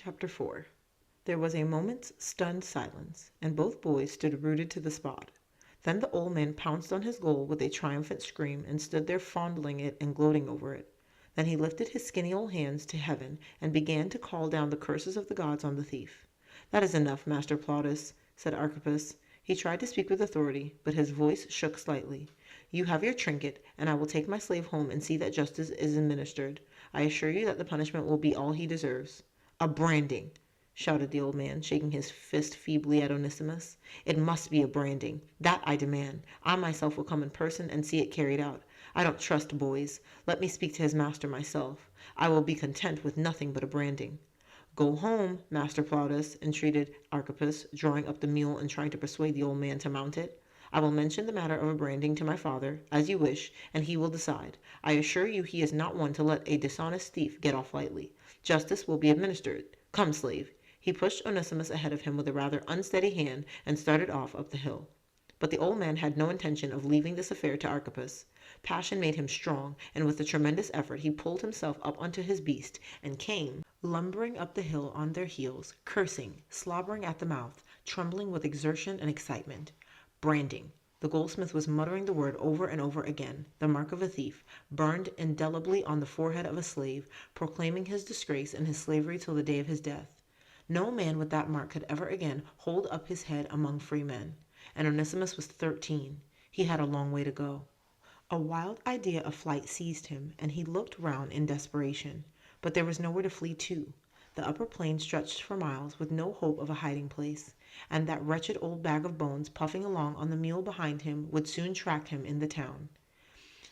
Chapter 4. There was a moment's stunned silence, and both boys stood rooted to the spot. Then the old man pounced on his goal with a triumphant scream and stood there fondling it and gloating over it. Then he lifted his skinny old hands to heaven and began to call down the curses of the gods on the thief. "That is enough, Master Plautus," said Archippus. He tried to speak with authority, but his voice shook slightly. "You have your trinket, and I will take my slave home and see that justice is administered. I assure you that the punishment will be all he deserves." "A branding!" shouted the old man, shaking his fist feebly at Onesimus. "It must be a branding. That I demand. I myself will come in person and see it carried out. I don't trust boys. Let me speak to his master myself. I will be content with nothing but a branding." "Go home, Master Plautus," entreated Archippus, drawing up the mule and trying to persuade the old man to mount it. "I will mention the matter of a branding to my father, as you wish, and he will decide. I assure you he is not one to let a dishonest thief get off lightly. Justice will be administered. Come, slave." He pushed Onesimus ahead of him with a rather unsteady hand and started off up the hill. But the old man had no intention of leaving this affair to Archippus. Passion made him strong, and with a tremendous effort he pulled himself up onto his beast and came lumbering up the hill on their heels, cursing, slobbering at the mouth, trembling with exertion and excitement. Branding. The goldsmith was muttering the word over and over again, the mark of a thief, burned indelibly on the forehead of a slave, proclaiming his disgrace and his slavery till the day of his death. No man with that mark could ever again hold up his head among free men. And Onesimus was 13. He had a long way to go. A wild idea of flight seized him, and he looked round in desperation. But there was nowhere to flee to. The upper plain stretched for miles with no hope of a hiding place, and that wretched old bag of bones puffing along on the mule behind him would soon track him in the town.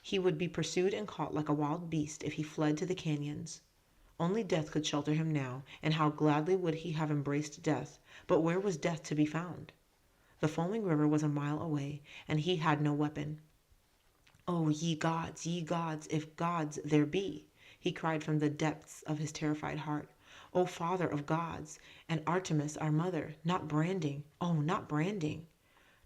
He would be pursued and caught like a wild beast if he fled to the canyons. Only death could shelter him now, and how gladly would he have embraced death, but where was death to be found? The foaming river was a mile away, and he had no weapon. "Oh, ye gods, if gods there be!" he cried from the depths of his terrified heart. "O Father of gods, and Artemis our mother, not branding, oh, not branding!"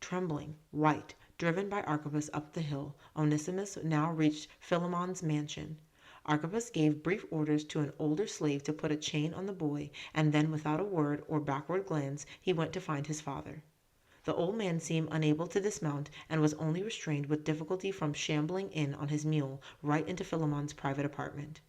Trembling, white, driven by Archippus up the hill, Onesimus now reached Philemon's mansion. Archippus gave brief orders to an older slave to put a chain on the boy, and then without a word or backward glance he went to find his father. The old man seemed unable to dismount, and was only restrained with difficulty from shambling in on his mule right into Philemon's private apartment.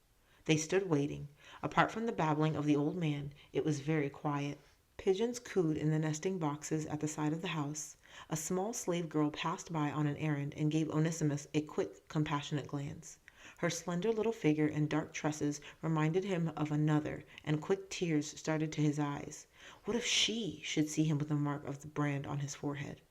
They stood waiting. Apart from the babbling of the old man, it was very quiet. Pigeons cooed in the nesting boxes at the side of the house. A small slave girl passed by on an errand and gave Onesimus a quick, compassionate glance. Her slender little figure and dark tresses reminded him of another, and quick tears started to his eyes. What if she should see him with the mark of the brand on his forehead?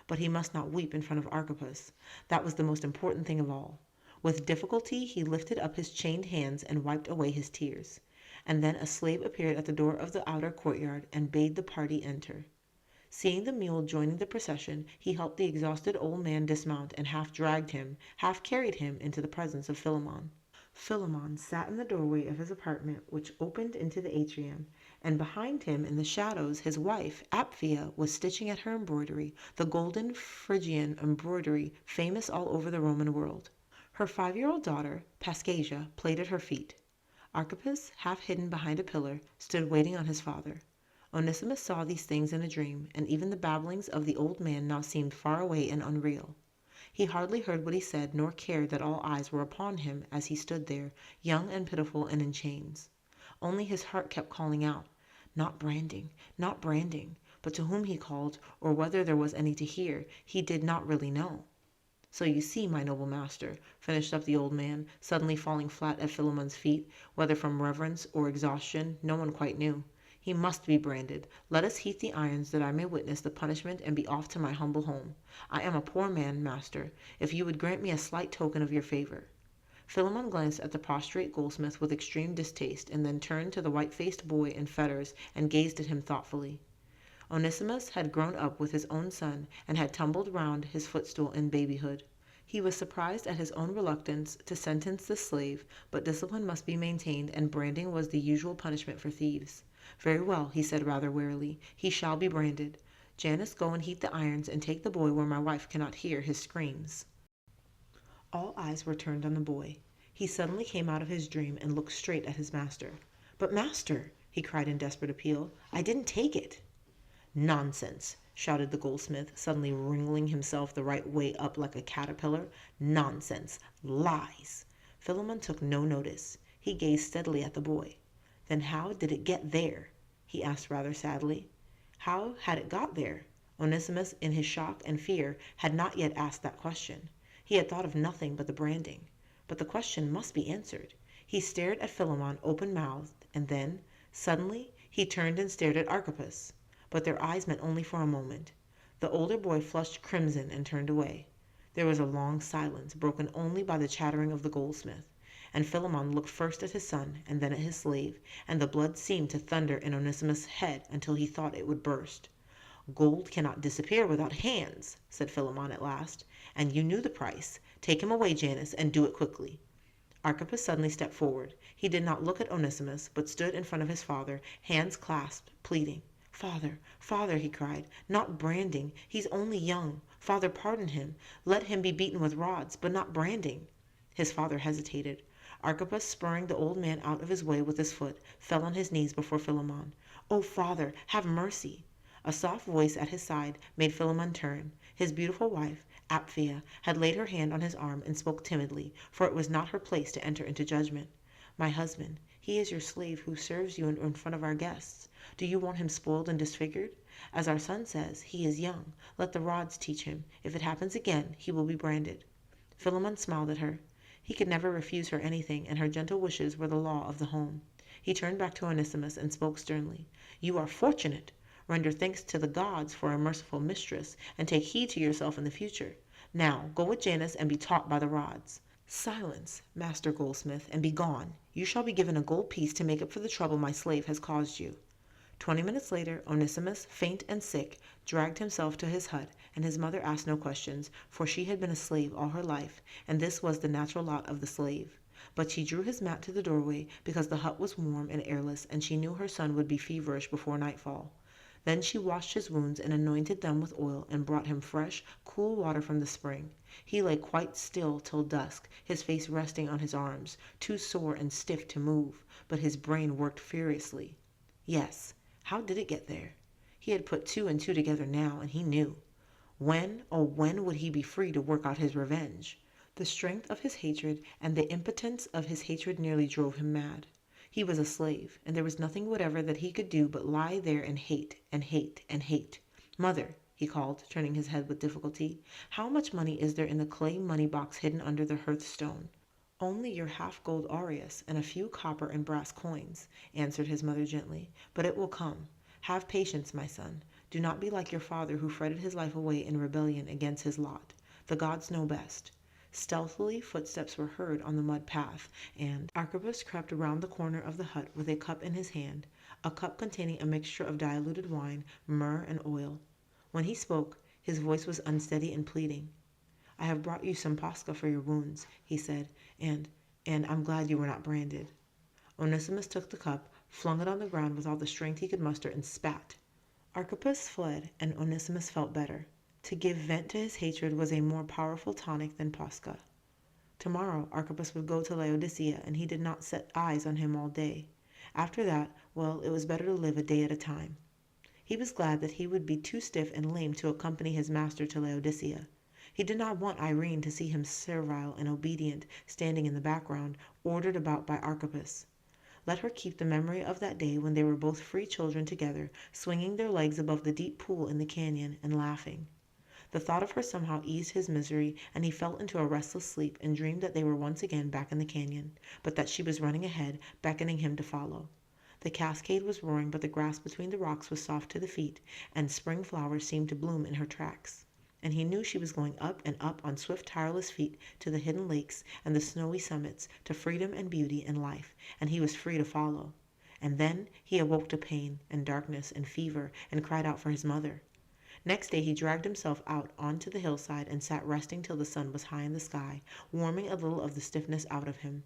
But he must not weep in front of Archippus. That was the most important thing of all. With difficulty he lifted up his chained hands and wiped away his tears. And then a slave appeared at the door of the outer courtyard and bade the party enter. Seeing the mule joining the procession, he helped the exhausted old man dismount and half dragged him, half carried him into the presence of Philemon. Philemon sat in the doorway of his apartment, which opened into the atrium, and behind him in the shadows his wife, Apphia, was stitching at her embroidery, the golden Phrygian embroidery famous all over the Roman world. Her 5-year-old daughter, Pascasia, played at her feet. Archippus, half hidden behind a pillar, stood waiting on his father. Onesimus saw these things in a dream, and even the babblings of the old man now seemed far away and unreal. He hardly heard what he said, nor cared that all eyes were upon him as he stood there, young and pitiful and in chains. Only his heart kept calling out, "Not branding, not branding," but to whom he called, or whether there was any to hear, he did not really know. "So you see, my noble master," finished up the old man, suddenly falling flat at Philemon's feet, whether from reverence or exhaustion, no one quite knew. "He must be branded. Let us heat the irons that I may witness the punishment and be off to my humble home. I am a poor man, master, if you would grant me a slight token of your favor." Philemon glanced at the prostrate goldsmith with extreme distaste, and then turned to the white-faced boy in fetters and gazed at him thoughtfully. Onesimus had grown up with his own son, and had tumbled round his footstool in babyhood. He was surprised at his own reluctance to sentence the slave, but discipline must be maintained, and branding was the usual punishment for thieves. "Very well," he said rather wearily, "he shall be branded. Janus, go and heat the irons, and take the boy where my wife cannot hear his screams." All eyes were turned on the boy. He suddenly came out of his dream and looked straight at his master. "But master," he cried in desperate appeal. "I didn't take it." "Nonsense!" shouted the goldsmith, suddenly wriggling himself the right way up like a caterpillar. "Nonsense! Lies!" Philemon took no notice. He gazed steadily at the boy. "Then how did it get there?" he asked rather sadly. How had it got there? Onesimus, in his shock and fear, had not yet asked that question. He had thought of nothing but the branding. But the question must be answered. He stared at Philemon open-mouthed, and then, suddenly, he turned and stared at Archippus. But their eyes met only for a moment. The older boy flushed crimson and turned away. There was a long silence, broken only by the chattering of the goldsmith. And Philemon looked first at his son and then at his slave, and the blood seemed to thunder in Onesimus' head until he thought it would burst. "Gold cannot disappear without hands," said Philemon at last, "and you knew the price. Take him away, Janus, and do it quickly." Archippus suddenly stepped forward. He did not look at Onesimus, but stood in front of his father, hands clasped, pleading. "Father, father," he cried, "not branding. He's only young. Father, pardon him. Let him be beaten with rods, but not branding." His father hesitated. Archippus, spurring the old man out of his way with his foot, fell on his knees before Philemon. "Oh, father, have mercy!" A soft voice at his side made Philemon turn. His beautiful wife, Apphia, had laid her hand on his arm and spoke timidly, for it was not her place to enter into judgment. "My husband, he is your slave who serves you in front of our guests. Do you want him spoiled and disfigured? As our son says, he is young. Let the rods teach him. If it happens again, he will be branded." Philemon smiled at her. He could never refuse her anything, and her gentle wishes were the law of the home. He turned back to Onesimus and spoke sternly. "You are fortunate. Render thanks to the gods for a merciful mistress, and take heed to yourself in the future. Now, go with Janus and be taught by the rods." "Silence, master goldsmith, and be gone. You shall be given a gold piece to make up for the trouble my slave has caused you." 20 minutes later, Onesimus, faint and sick, dragged himself to his hut, and his mother asked no questions, for she had been a slave all her life, and this was the natural lot of the slave. But she drew his mat to the doorway, because the hut was warm and airless, and she knew her son would be feverish before nightfall. Then she washed his wounds and anointed them with oil, and brought him fresh, cool water from the spring. He lay quite still till dusk, his face resting on his arms, too sore and stiff to move, but his brain worked furiously. Yes, how did it get there? He had put 2 and 2 together now, and he knew. When, oh when would he be free to work out his revenge? The strength of his hatred and the impotence of his hatred nearly drove him mad. He was a slave, and there was nothing whatever that he could do but lie there and hate, and hate, and hate. "Mother," he called, turning his head with difficulty, "how much money is there in the clay money box hidden under the hearthstone?" "Only your half-gold aureus and a few copper and brass coins," answered his mother gently, "but it will come. Have patience, my son. Do not be like your father, who fretted his life away in rebellion against his lot. The gods know best." Stealthily footsteps were heard on the mud path, and Archippus crept around the corner of the hut with a cup in his hand, a cup containing a mixture of diluted wine, myrrh, and oil. When he spoke, his voice was unsteady and pleading. "I have brought you some posca for your wounds," he said, and I'm glad you were not branded." Onesimus took the cup, flung it on the ground with all the strength he could muster, and spat. Archippus fled, and Onesimus felt better. To give vent to his hatred was a more powerful tonic than posca. Tomorrow Archippus would go to Laodicea, and he did not set eyes on him all day. After that, well, it was better to live a day at a time. He was glad that he would be too stiff and lame to accompany his master to Laodicea. He did not want Irene to see him servile and obedient, standing in the background, ordered about by Archippus. Let her keep the memory of that day when they were both free children together, swinging their legs above the deep pool in the canyon and laughing. The thought of her somehow eased his misery, and he fell into a restless sleep and dreamed that they were once again back in the canyon, but that she was running ahead, beckoning him to follow. The cascade was roaring, but the grass between the rocks was soft to the feet, and spring flowers seemed to bloom in her tracks. And he knew she was going up and up on swift, tireless feet to the hidden lakes and the snowy summits, to freedom and beauty and life, and he was free to follow. And then he awoke to pain and darkness and fever, and cried out for his mother. Next day he dragged himself out onto the hillside and sat resting till the sun was high in the sky, warming a little of the stiffness out of him.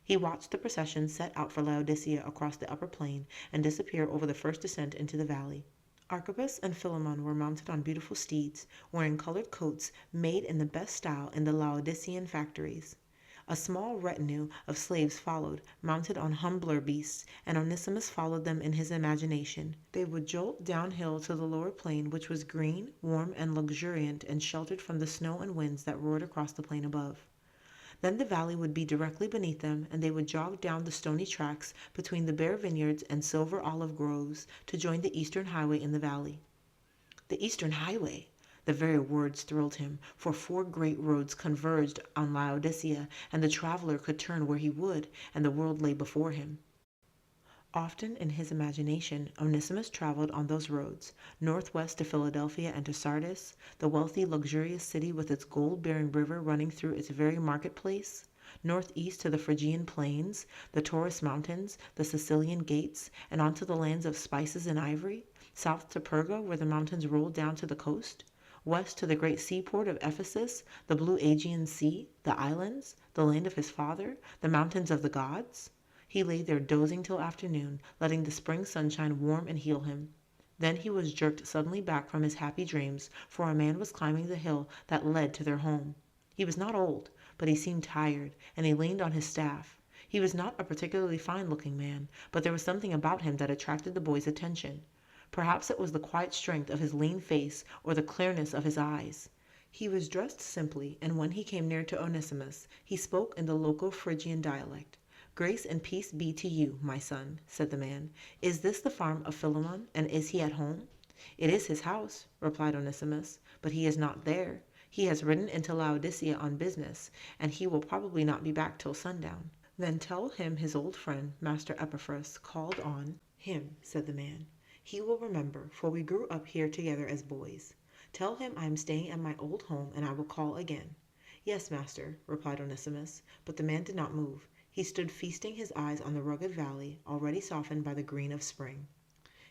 He watched the procession set out for Laodicea across the upper plain and disappear over the first descent into the valley. Archippus and Philemon were mounted on beautiful steeds, wearing colored coats made in the best style in the Laodicean factories. A small retinue of slaves followed, mounted on humbler beasts, and Onesimus followed them in his imagination. They would jolt downhill to the lower plain, which was green, warm, and luxuriant, and sheltered from the snow and winds that roared across the plain above. Then the valley would be directly beneath them, and they would jog down the stony tracks between the bare vineyards and silver olive groves to join the eastern highway in the valley. The eastern highway! The very words thrilled him, for 4 great roads converged on Laodicea, and the traveler could turn where he would, and the world lay before him. Often in his imagination Onesimus traveled on those roads, northwest to Philadelphia and to Sardis, the wealthy, luxurious city with its gold-bearing river running through its very marketplace, northeast to the Phrygian plains, the Taurus mountains, the Sicilian gates, and on to the lands of spices and ivory, south to Perga, where the mountains rolled down to the coast, west to the great seaport of Ephesus, the blue Aegean Sea, the islands, the land of his father, the mountains of the gods. He lay there dozing till afternoon, letting the spring sunshine warm and heal him. Then he was jerked suddenly back from his happy dreams, for a man was climbing the hill that led to their home. He was not old, but he seemed tired, and he leaned on his staff. He was not a particularly fine-looking man, but there was something about him that attracted the boy's attention. Perhaps it was the quiet strength of his lean face or the clearness of his eyes. He was dressed simply, and when he came near to Onesimus, he spoke in the local Phrygian dialect. "Grace and peace be to you, my son," said the man. "Is this the farm of Filon, and is he at home?" "It is his house," replied Onesimus, "but he is not there. He has ridden into Laodicea on business, and he will probably not be back till sundown." "Then tell him his old friend, Master Epaphras, called on him," said the man. "He will remember, for we grew up here together as boys. Tell him I am staying at my old home, and I will call again." "Yes, master," replied Onesimus, but the man did not move. He stood feasting his eyes on the rugged valley, already softened by the green of spring.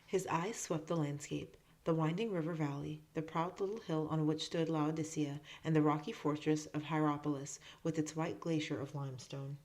His eyes swept the landscape, the winding river valley, the proud little hill on which stood Laodicea, and the rocky fortress of Hierapolis with its white glacier of limestone.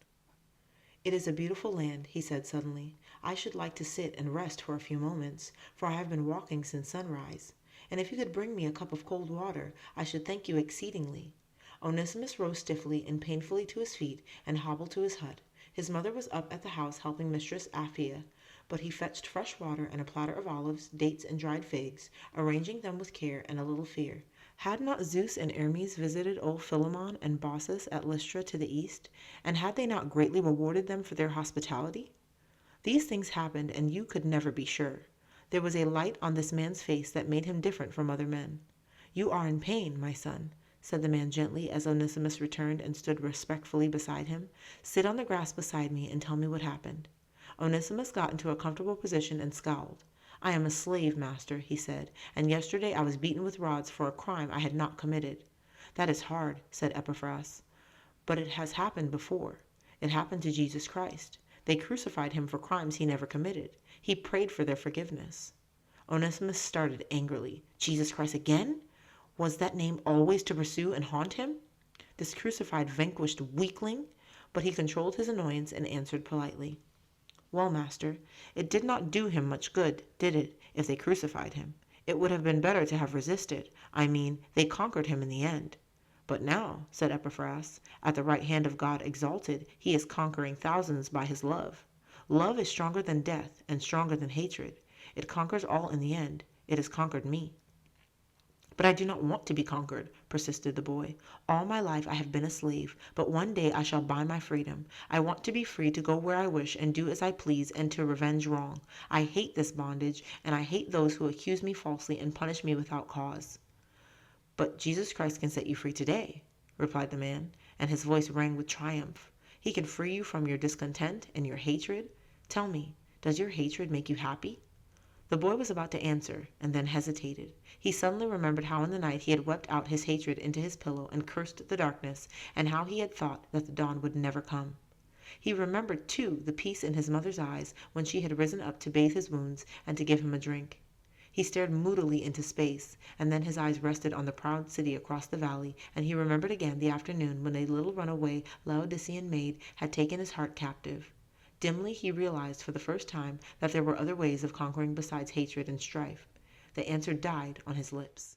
"It is a beautiful land," he said suddenly. "I should like to sit and rest for a few moments, for I have been walking since sunrise. And if you could bring me a cup of cold water, I should thank you exceedingly." Onesimus rose stiffly and painfully to his feet and hobbled to his hut. His mother was up at the house helping Mistress Apphia, but he fetched fresh water and a platter of olives, dates, and dried figs, arranging them with care and a little fear. Had not Zeus and Hermes visited old Philemon and Baucis at Lystra to the east, and had they not greatly rewarded them for their hospitality? These things happened, and you could never be sure. There was a light on this man's face that made him different from other men. "You are in pain, my son," said the man gently as Onesimus returned and stood respectfully beside him. "Sit on the grass beside me and tell me what happened." Onesimus got into a comfortable position and scowled. "I am a slave, master," he said, "and yesterday I was beaten with rods for a crime I had not committed." "That is hard," said Epaphras, "but it has happened before. It happened to Jesus Christ. They crucified him for crimes he never committed. He prayed for their forgiveness." Onesimus started angrily. Jesus Christ again? Was that name always to pursue and haunt him? This crucified, vanquished weakling? But he controlled his annoyance and answered politely. "Well, master, it did not do him much good, did it, if they crucified him? It would have been better to have resisted. I mean, they conquered him in the end." "But now," said Epaphras, "at the right hand of God exalted, he is conquering thousands by his love. Love is stronger than death and stronger than hatred. It conquers all in the end. It has conquered me." "But I do not want to be conquered," persisted the boy. "All my life I have been a slave, but one day I shall buy my freedom. I want to be free to go where I wish and do as I please and to revenge wrong. I hate this bondage, and I hate those who accuse me falsely and punish me without cause." "But Jesus Christ can set you free today," replied the man, and his voice rang with triumph. "He can free you from your discontent and your hatred. Tell me, does your hatred make you happy?" The boy was about to answer, and then hesitated. He suddenly remembered how in the night he had wept out his hatred into his pillow and cursed the darkness, and how he had thought that the dawn would never come. He remembered, too, the peace in his mother's eyes when she had risen up to bathe his wounds and to give him a drink. He stared moodily into space, and then his eyes rested on the proud city across the valley, and he remembered again the afternoon when a little runaway Laodicean maid had taken his heart captive. Dimly he realized for the first time that there were other ways of conquering besides hatred and strife. The answer died on his lips.